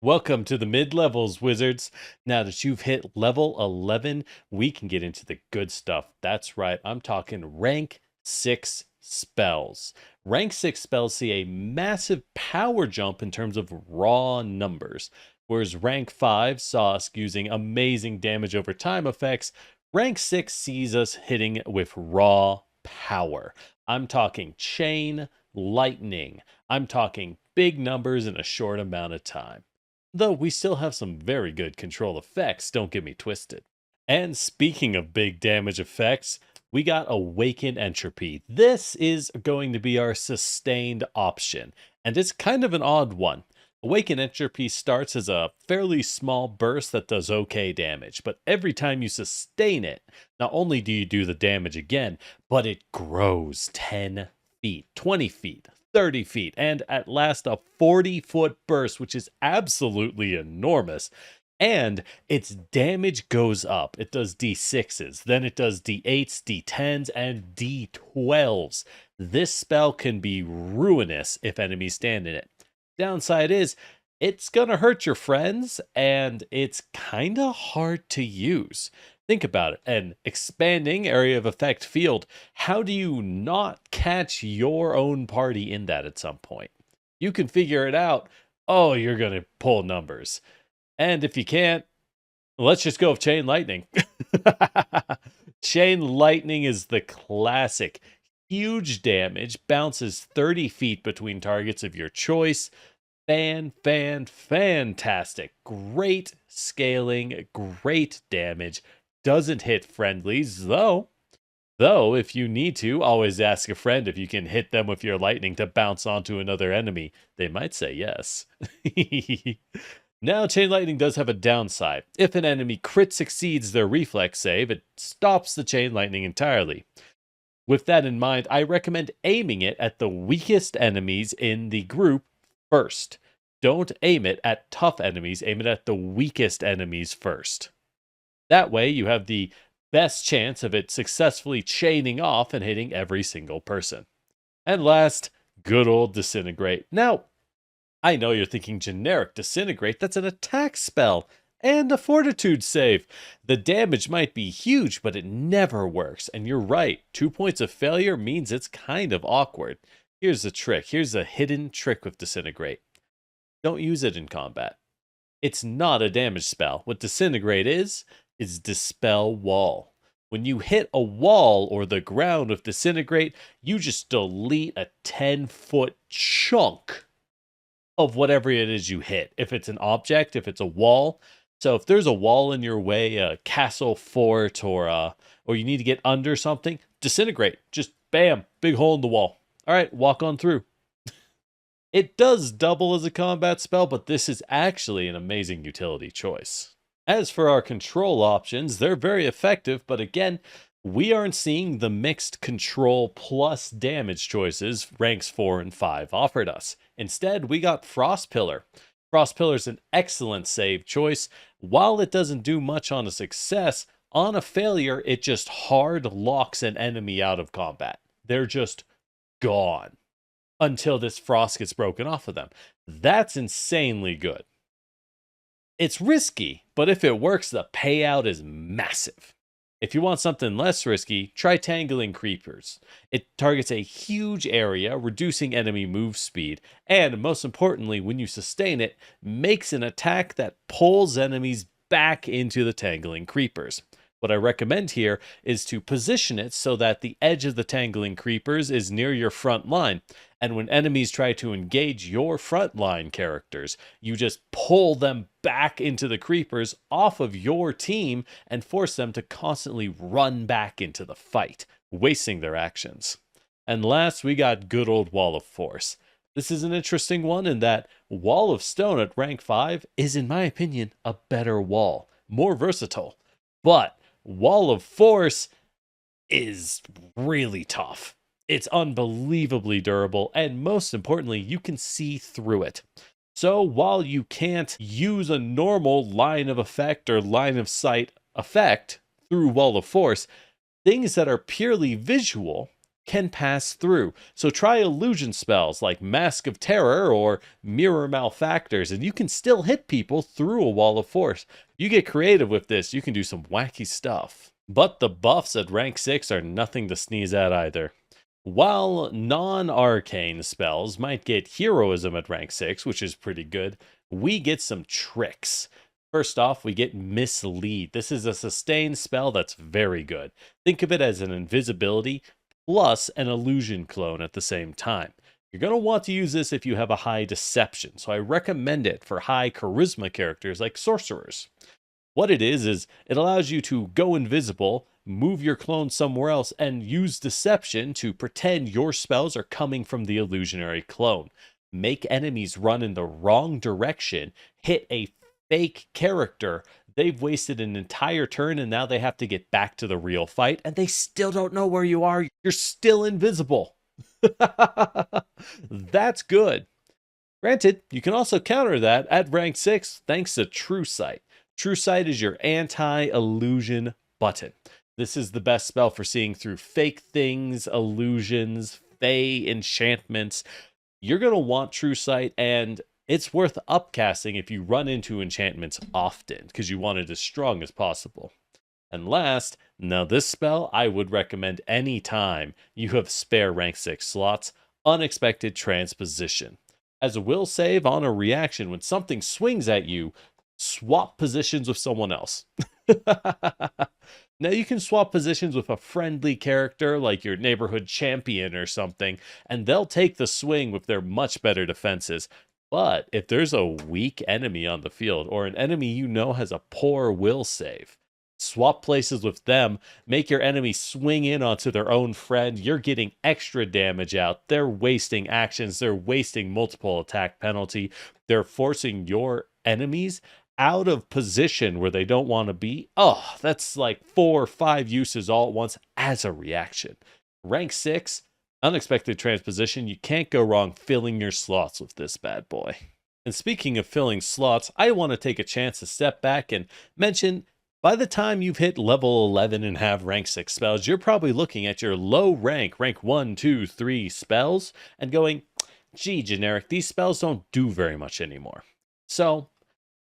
Welcome to the mid-levels, wizards. Now that you've hit level 11, we can get into the good stuff. That's right, I'm talking rank 6 spells. Rank 6 spells see a massive power jump in terms of raw numbers. Whereas rank 5 saw us using amazing damage over time effects, rank 6 sees us hitting with raw power. I'm talking chain lightning. I'm talking big numbers in a short amount of time. Though we still have some very good control effects, don't get me twisted. And speaking of big damage effects, we got Awaken Entropy. This is going to be our sustained option, and it's kind of an odd one. Awaken Entropy starts as a fairly small burst that does okay damage, but every time you sustain it, not only do you do the damage again, but it grows 10 feet, 20 feet, 30 feet, and at last a 40-foot burst, which is absolutely enormous. And its damage goes up. It does D6s, then it does D8s, D10s, and D12s. This spell can be ruinous if enemies stand in it. Downside is, it's gonna hurt your friends, and it's kinda hard to use. Think about it. An expanding area of effect field. How do you not catch your own party in that at some point? You can figure it out. Oh, you're going to pull numbers. And if you can't, let's just go with Chain Lightning. Chain Lightning is the classic. Huge damage, bounces 30 feet between targets of your choice. Fantastic. Great scaling, great damage. Doesn't hit friendlies, though if you need to, always ask a friend if you can hit them with your lightning to bounce onto another enemy. They might say yes. Now, Chain Lightning does have a downside. If an enemy crit succeeds their reflex save, it stops the Chain Lightning entirely. With that in mind, I recommend aiming it at the weakest enemies in the group first. Don't aim it at tough enemies, aim it at the weakest enemies first. That way, you have the best chance of it successfully chaining off and hitting every single person. And last, good old Disintegrate. Now, I know you're thinking generic Disintegrate, that's an attack spell and a fortitude save. The damage might be huge, but it never works. And you're right, 2 points of failure means it's kind of awkward. Here's the trick. Here's a hidden trick with Disintegrate. Don't use it in combat. It's not a damage spell. What Disintegrate is Dispel Wall. When you hit a wall or the ground with Disintegrate, you just delete a 10-foot chunk of whatever it is you hit. If it's an object, if it's a wall. So if there's a wall in your way, a castle, fort, or you need to get under something, Disintegrate. Just bam, big hole in the wall. All right, walk on through. It does double as a combat spell, but this is actually an amazing utility choice. As for our control options, they're very effective, but again, we aren't seeing the mixed control plus damage choices ranks 4 and 5 offered us. Instead, we got Frost Pillar. Frost Pillar is an excellent save choice. While it doesn't do much on a success, on a failure, it just hard locks an enemy out of combat. They're just gone until this frost gets broken off of them. That's insanely good. It's risky, but if it works, the payout is massive. If you want something less risky, try Tangling Creepers. It targets a huge area, reducing enemy move speed, and most importantly, when you sustain it, makes an attack that pulls enemies back into the Tangling Creepers. What I recommend here is to position it so that the edge of the Tangling Creepers is near your front line. And when enemies try to engage your frontline characters, you just pull them back into the creepers off of your team and force them to constantly run back into the fight, wasting their actions. And last, we got good old Wall of Force. This is an interesting one in that Wall of Stone at rank 5 is, in my opinion, a better wall, more versatile. But Wall of Force is really tough. It's unbelievably durable, and most importantly, you can see through it. So while you can't use a normal line of effect or line of sight effect through Wall of Force, things that are purely visual can pass through. So try illusion spells like Mask of Terror or Mirror Malefactors, and you can still hit people through a wall of force. You get creative with this, you can do some wacky stuff. But the buffs at rank 6 are nothing to sneeze at either. While non-arcane spells might get heroism at rank 6, which is pretty good, we get some tricks. First off, we get Mislead. This is a sustained spell that's very good. Think of it as an invisibility plus an illusion clone at the same time. You're going to want to use this if you have a high deception, so I recommend it for high charisma characters like sorcerers. What it is it allows you to go invisible, move your clone somewhere else, and use deception to pretend your spells are coming from the illusionary clone. Make enemies run in the wrong direction, hit a fake character. They've wasted an entire turn and now they have to get back to the real fight and they still don't know where you are. You're still invisible. That's good. Granted, you can also counter that at rank 6 thanks to True Sight. True Sight is your anti-illusion button. This is the best spell for seeing through fake things, illusions, fey enchantments. You're going to want True Sight, and it's worth upcasting if you run into enchantments often, because you want it as strong as possible. And last, now this spell I would recommend any time you have spare rank 6 slots, Unexpected Transposition. As a will save on a reaction, when something swings at you, swap positions with someone else. Now you can swap positions with a friendly character like your neighborhood champion or something, and they'll take the swing with their much better defenses. But if there's a weak enemy on the field, or an enemy you know has a poor will save, swap places with them, make your enemy swing in onto their own friend. You're getting extra damage out. They're wasting actions. They're wasting multiple attack penalty. They're forcing your enemies out of position where they don't want to be. Oh, that's like 4 or 5 uses all at once as a reaction. Rank 6, Unexpected Transposition. You can't go wrong filling your slots with this bad boy. And speaking of filling slots, I want to take a chance to step back and mention, by the time you've hit level 11 and have rank 6 spells, you're probably looking at your low rank 1, 2, 3 spells and going, gee, generic, these spells don't do very much anymore. So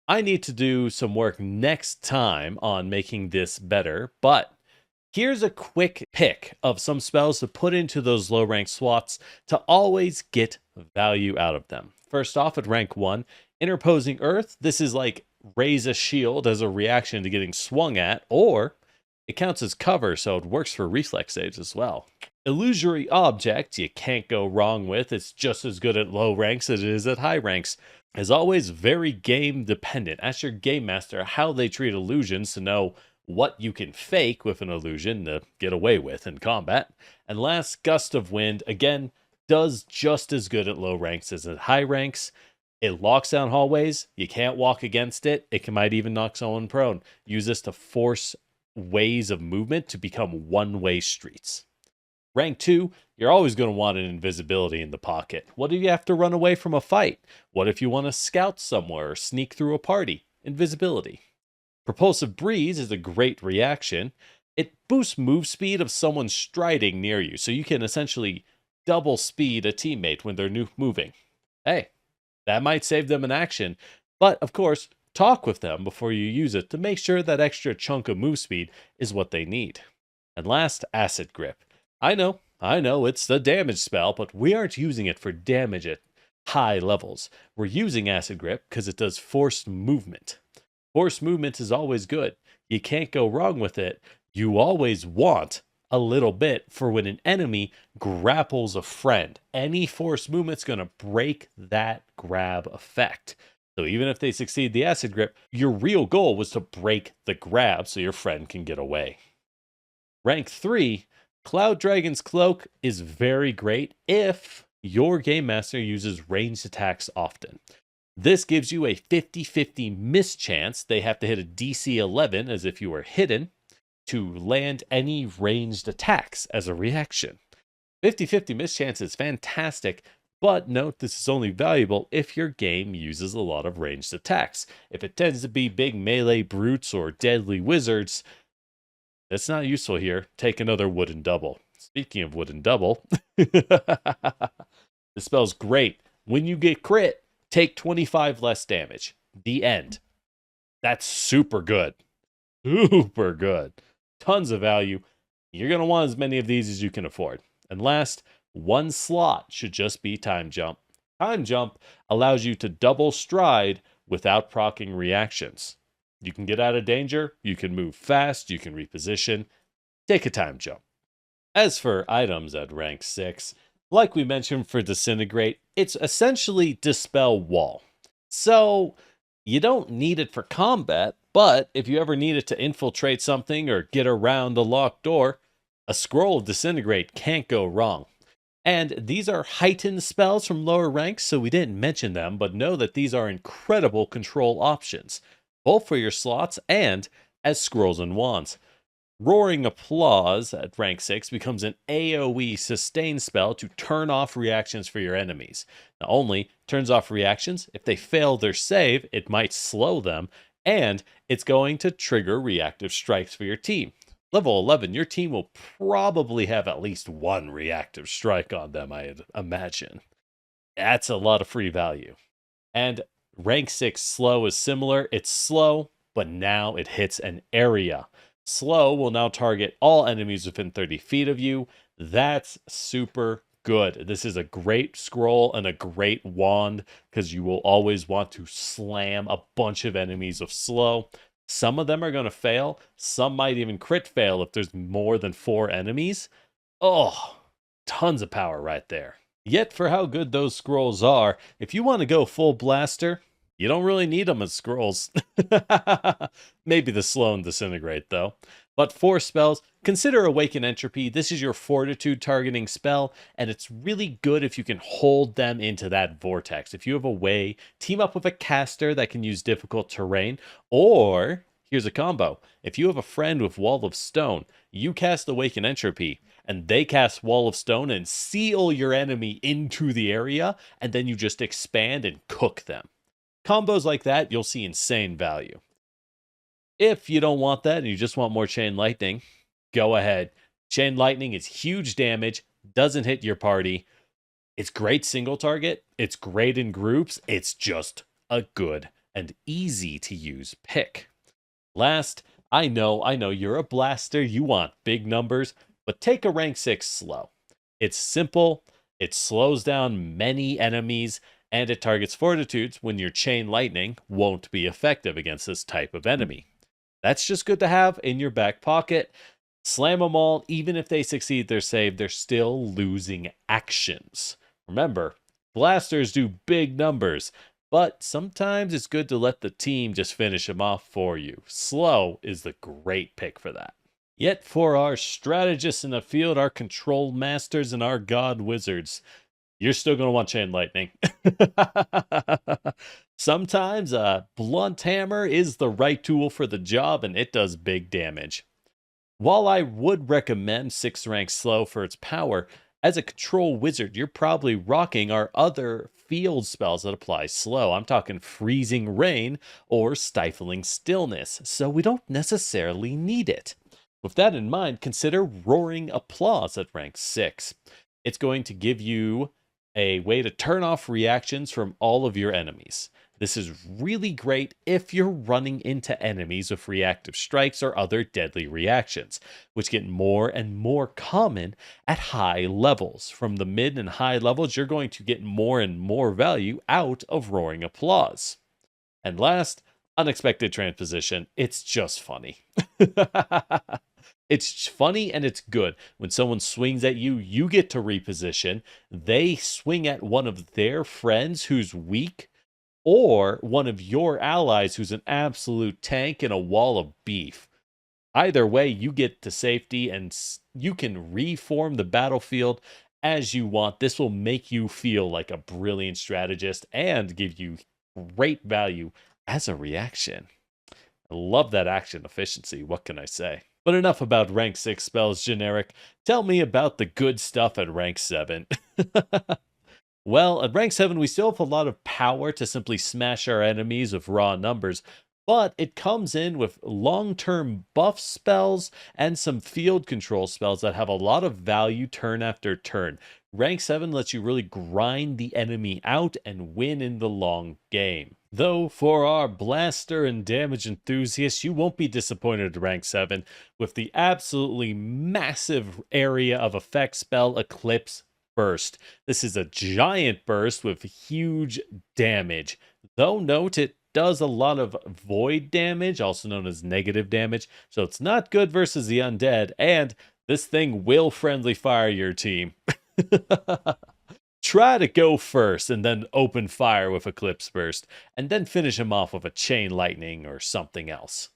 I need to do some work next time on making this better, but here's a quick pick of some spells to put into those low rank slots to always get value out of them. First off, at rank 1, Interposing Earth. This is like raise a shield as a reaction to getting swung at, or it counts as cover, so it works for reflex saves as well. Illusory Object, you can't go wrong with. It's just as good at low ranks as it is at high ranks. As always, very game dependent. Ask your game master how they treat illusions to know what you can fake with an illusion to get away with in combat. And last, Gust of Wind, again, does just as good at low ranks as at high ranks. It locks down hallways. You can't walk against it. It might even knock someone prone. Use this to force ways of movement to become one-way streets. Rank 2, you're always going to want an invisibility in the pocket. What if you have to run away from a fight? What if you want to scout somewhere or sneak through a party? Invisibility. Propulsive Breeze is a great reaction. It boosts move speed of someone striding near you, so you can essentially double speed a teammate when they're moving. Hey, that might save them an action, but of course, talk with them before you use it to make sure that extra chunk of move speed is what they need. And last, Acid Grip. I know, it's the damage spell, but we aren't using it for damage at high levels. We're using Acid Grip because it does forced movement. Forced movement is always good. You can't go wrong with it. You always want a little bit for when an enemy grapples a friend. Any forced movement's going to break that grab effect. So even if they succeed the Acid Grip, your real goal was to break the grab so your friend can get away. Rank 3, Cloud Dragon's Cloak is very great if your game master uses ranged attacks often. This gives you a 50-50 miss chance. They have to hit a DC 11 as if you were hidden to land any ranged attacks as a reaction. 50-50 miss chance is fantastic, but note this is only valuable if your game uses a lot of ranged attacks. If it tends to be big melee brutes or deadly wizards, it's not useful here. Take another wooden double. speaking of wooden double, the spell's great. When you get crit, take 25 less damage. The end. That's super good. Super good. Tons of value. You're going to want as many of these as you can afford. And last, one slot should just be time jump. Time jump allows you to double stride without proccing reactions. You can get out of danger, you can move fast, you can reposition. Take a time jump. As for items at rank 6, like we mentioned for Disintegrate, it's essentially Dispel Wall. So you don't need it for combat, but if you ever need it to infiltrate something or get around a locked door, a scroll of Disintegrate can't go wrong. And these are heightened spells from lower ranks, so we didn't mention them, but know that these are incredible control options, both for your slots and as scrolls and wands. Roaring Applause at rank 6 becomes an AoE sustain spell to turn off reactions for your enemies. Not only turns off reactions, if they fail their save, it might slow them, and it's going to trigger reactive strikes for your team. Level 11, your team will probably have at least one reactive strike on them, I'd imagine. That's a lot of free value. And rank 6 slow is similar. It's slow, but now it hits an area. Slow will now target all enemies within 30 feet of you. That's super good. This is a great scroll and a great wand because you will always want to slam a bunch of enemies with slow. Some of them are going to fail. Some might even crit fail if there's more than 4 enemies. Oh, tons of power right there. Yet for how good those scrolls are, if you want to go full blaster, you don't really need them as scrolls. Maybe the slow and disintegrate, though. But for spells, consider Awaken Entropy. This is your fortitude targeting spell, and it's really good if you can hold them into that vortex. If you have a way, team up with a caster that can use difficult terrain, or here's a combo. If you have a friend with Wall of Stone, you cast Awaken Entropy, and they cast Wall of Stone and seal your enemy into the area, and then you just expand and cook them. Combos like that, you'll see insane value. If you don't want that and you just want more Chain Lightning, go ahead. Chain Lightning is huge damage, doesn't hit your party. It's great single target. It's great in groups. It's just a good and easy to use pick. Last, I know you're a blaster. You want big numbers, but take a rank 6 slow. It's simple. It slows down many enemies, and it targets fortitudes when your Chain Lightning won't be effective against this type of enemy. That's just good to have in your back pocket. Slam them all, even if they succeed their save, they're still losing actions. Remember, blasters do big numbers, but sometimes it's good to let the team just finish them off for you. Slow is the great pick for that. Yet for our strategists in the field, our control masters, and our god wizards, you're still going to want Chain Lightning. Sometimes a blunt hammer is the right tool for the job, and it does big damage. While I would recommend 6th rank slow for its power, as a control wizard, you're probably rocking our other field spells that apply slow. I'm talking Freezing Rain or Stifling Stillness, so we don't necessarily need it. With that in mind, consider Roaring Applause at rank 6. It's going to give you a way to turn off reactions from all of your enemies. This is really great if you're running into enemies with reactive strikes or other deadly reactions, which get more and more common at high levels. From the mid and high levels, you're going to get more and more value out of Roaring Applause. And last, Unexpected Transposition. It's just funny. It's funny and it's good. When someone swings at you, you get to reposition. They swing at one of their friends who's weak, or one of your allies who's an absolute tank and a wall of beef. Either way, you get to safety and you can reform the battlefield as you want. This will make you feel like a brilliant strategist and give you great value as a reaction. I love that action efficiency. What can I say? But enough about rank 6 spells generic. Tell me about the good stuff at rank 7. Well, at rank 7, we still have a lot of power to simply smash our enemies with raw numbers, but it comes in with long-term buff spells and some field control spells that have a lot of value turn after turn. Rank 7 lets you really grind the enemy out and win in the long game. Though for our blaster and damage enthusiasts, you won't be disappointed at rank 7 with the absolutely massive area of effect spell Eclipse Burst. This is a giant burst with huge damage. Though note it does a lot of void damage, also known as negative damage, so it's not good versus the undead, and this thing will friendly fire your team. Try to go first and then open fire with Eclipse Burst, and then finish him off with a Chain Lightning or something else.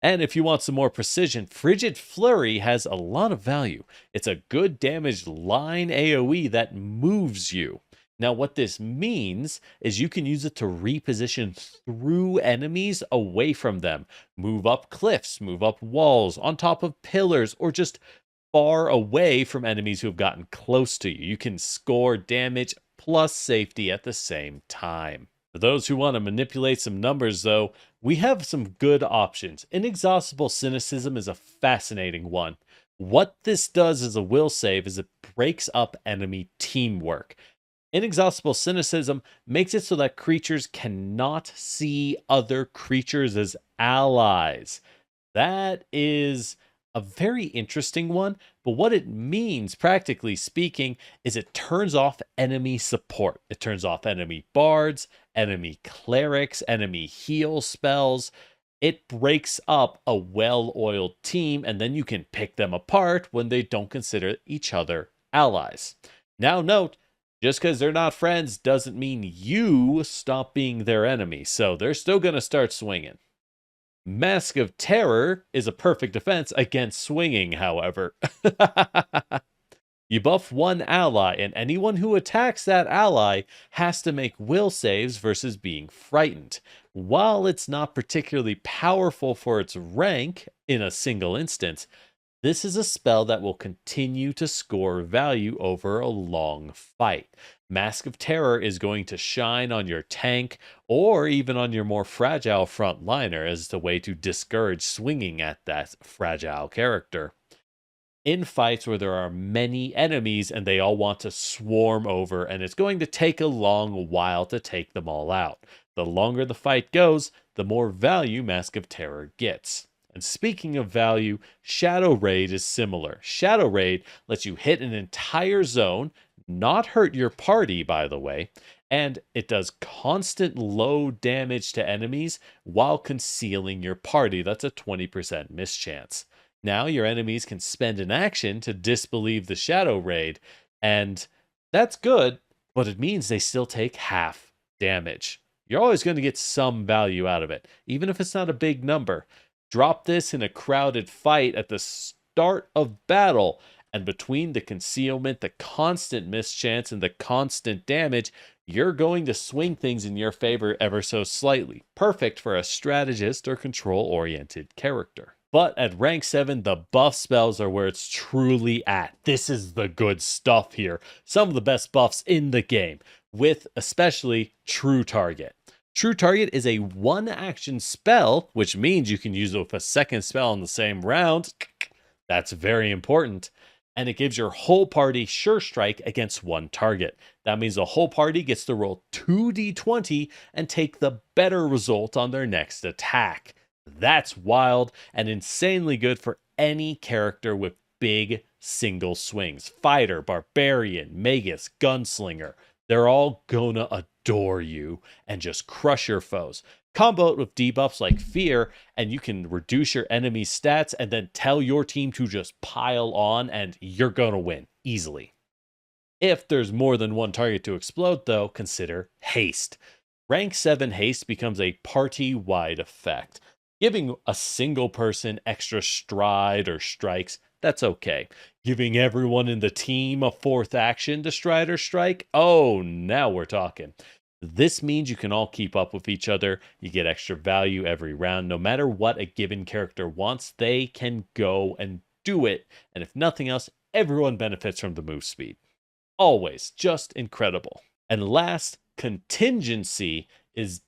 And if you want some more precision, Frigid Flurry has a lot of value. It's a good damage line AoE that moves you. Now, what this means is you can use it to reposition through enemies away from them, move up cliffs, move up walls, on top of pillars, or just far away from enemies who have gotten close to you. You can score damage plus safety at the same time. For those who want to manipulate some numbers, though, we have some good options. Inexhaustible Cynicism is a fascinating one. What this does as a will save is it breaks up enemy teamwork. Inexhaustible Cynicism makes it so that creatures cannot see other creatures as allies. That is a very interesting one, but what it means, practically speaking, is it turns off enemy support. It turns off enemy bards, enemy clerics, enemy heal spells. It breaks up a well-oiled team, and then you can pick them apart when they don't consider each other allies. Now note, just because they're not friends doesn't mean you stop being their enemy, so they're still going to start swinging. Mask of Terror is a perfect defense against swinging, however. You buff one ally, and anyone who attacks that ally has to make will saves versus being frightened. While it's not particularly powerful for its rank in a single instance, this is a spell that will continue to score value over a long fight. Mask of Terror is going to shine on your tank or even on your more fragile frontliner as the way to discourage swinging at that fragile character. In fights where there are many enemies and they all want to swarm over, and it's going to take a long while to take them all out. The longer the fight goes, the more value Mask of Terror gets. And speaking of value, Shadow Raid is similar. Shadow Raid lets you hit an entire zone, not hurt your party, by the way, and it does constant low damage to enemies while concealing your party. That's a 20% mischance. Now your enemies can spend an action to disbelieve the Shadow Raid, and that's good, but it means they still take half damage. You're always going to get some value out of it, even if it's not a big number. Drop this in a crowded fight at the start of battle, and between the concealment, the constant mischance, and the constant damage, you're going to swing things in your favor ever so slightly. Perfect for a strategist or control-oriented character. But at rank 7, the buff spells are where it's truly at. This is the good stuff here. Some of the best buffs in the game, with especially True Target. True Target is a one-action spell, which means you can use it with a second spell in the same round. That's very important. And it gives your whole party Sure Strike against one target. That means the whole party gets to roll 2d20 and take the better result on their next attack. That's wild and insanely good for any character with big single swings. Fighter, Barbarian, Magus, Gunslinger. They're all gonna adore you and just crush your foes. Combo it with debuffs like Fear, and you can reduce your enemy's stats and then tell your team to just pile on, and you're gonna win easily. If there's more than one target to explode, though, consider Haste. Rank 7 Haste becomes a party-wide effect. Giving a single person extra stride or strikes, that's okay. Giving everyone in the team a fourth action to stride or strike, oh, now we're talking. This means you can all keep up with each other. You get extra value every round. No matter what a given character wants, they can go and do it. And if nothing else, everyone benefits from the move speed. Always just incredible. And last, Contingency is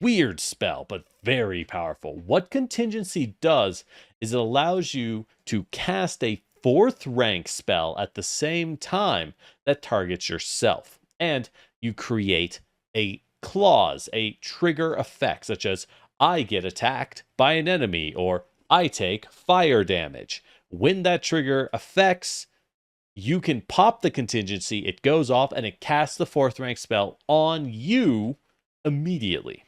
weird spell, but very powerful. What contingency does is it allows you to cast a 4th rank spell at the same time that targets yourself. And you create a clause, a trigger effect, such as I get attacked by an enemy or I take fire damage. When that trigger affects, you can pop the contingency, it goes off, and it casts the 4th rank spell on you immediately.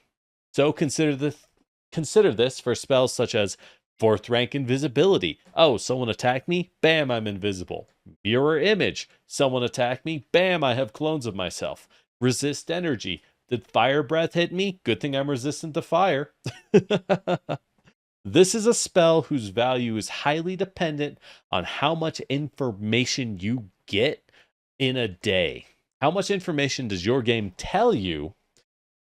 So consider this for spells such as 4th rank invisibility. Oh, someone attacked me? Bam, I'm invisible. Mirror image. Someone attacked me? Bam, I have clones of myself. Resist energy. Did fire breath hit me? Good thing I'm resistant to fire. This is a spell whose value is highly dependent on how much information you get in a day. How much information does your game tell you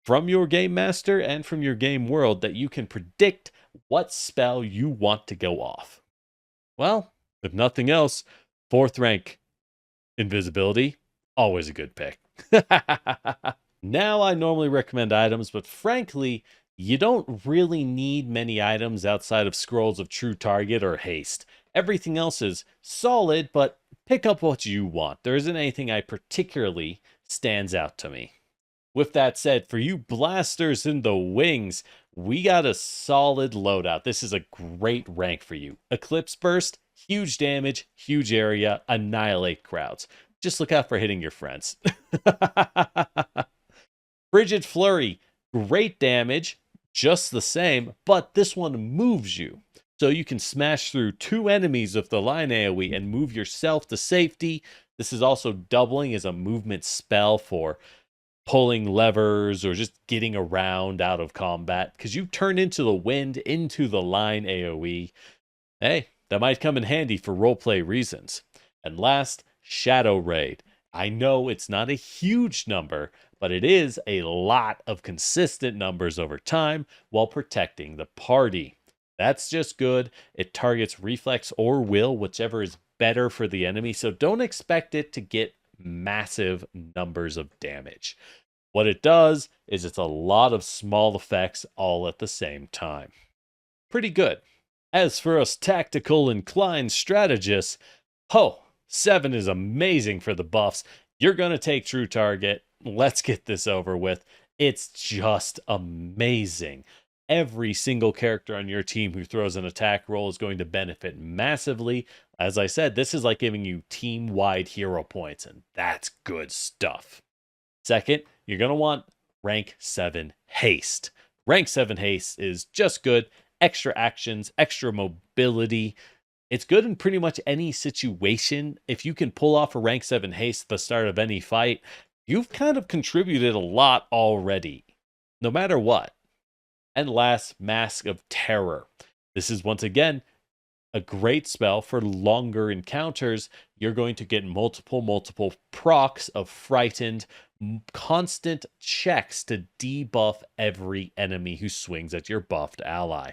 from your game master and from your game world that you can predict what spell you want to go off? Well, if nothing else, 4th rank invisibility, always a good pick. Now, I normally recommend items, but frankly, you don't really need many items outside of Scrolls of True Target or Haste. Everything else is solid, but pick up what you want. There isn't anything I particularly stands out to me. With that said, for you blasters in the wings, we got a solid loadout. This is a great rank for you. Eclipse Burst, huge damage, huge area, annihilate crowds. Just look out for hitting your friends. Frigid Flurry, great damage, just the same, but this one moves you. So you can smash through 2 enemies with the line AoE and move yourself to safety. This is also doubling as a movement spell for pulling levers or just getting around out of combat, because you turn into the wind, into the line AoE. Hey, that might come in handy for roleplay reasons. And last, Shadow Raid. I know it's not a huge number, but it is a lot of consistent numbers over time while protecting the party. That's just good. It targets reflex or will, whichever is better for the enemy, so don't expect it to get massive numbers of damage. What it does is it's a lot of small effects all at the same time. Pretty good. As for us tactical inclined strategists, 7 is amazing for the buffs. You're going to take True Target. Let's get this over with. It's just amazing. Every single character on your team who throws an attack roll is going to benefit massively. As I said, this is like giving you team-wide hero points, and that's good stuff. Second, you're going to want rank 7 haste. Rank 7 haste is just good. Extra actions, extra mobility. It's good in pretty much any situation. If you can pull off a rank 7 haste at the start of any fight, you've kind of contributed a lot already, no matter what. And last, Mask of Terror. This is once again a great spell for longer encounters. You're going to get multiple procs of Frightened, constant checks to debuff every enemy who swings at your buffed ally.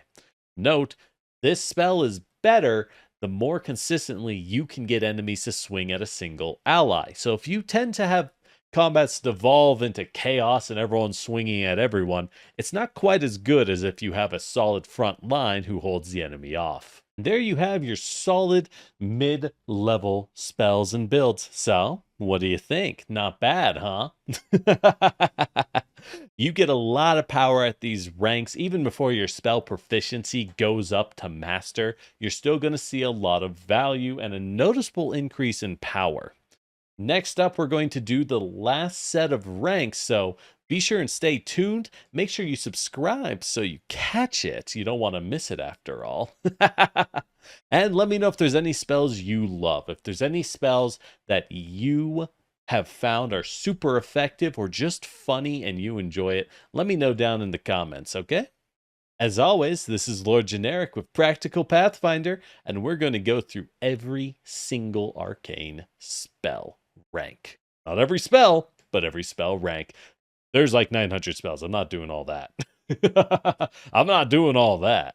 Note, this spell is better the more consistently you can get enemies to swing at a single ally. So if you tend to have combats devolve into chaos and everyone's swinging at everyone, it's not quite as good as if you have a solid front line who holds the enemy off. There you have your solid mid-level spells and builds. So, what do you think? Not bad, huh? You get a lot of power at these ranks. Even before your spell proficiency goes up to master, you're still going to see a lot of value and a noticeable increase in power. Next up, we're going to do the last set of ranks, so be sure and stay tuned. Make sure you subscribe so you catch it. You don't want to miss it after all. And let me know if there's any spells you love. If there's any spells that you have found are super effective or just funny and you enjoy it, let me know down in the comments, okay? As always, this is Lord Generic with Practical Pathfinder, and we're going to go through every single arcane spell rank. Not every spell, but every spell rank. There's like 900 spells. I'm not doing all that. I'm not doing all that.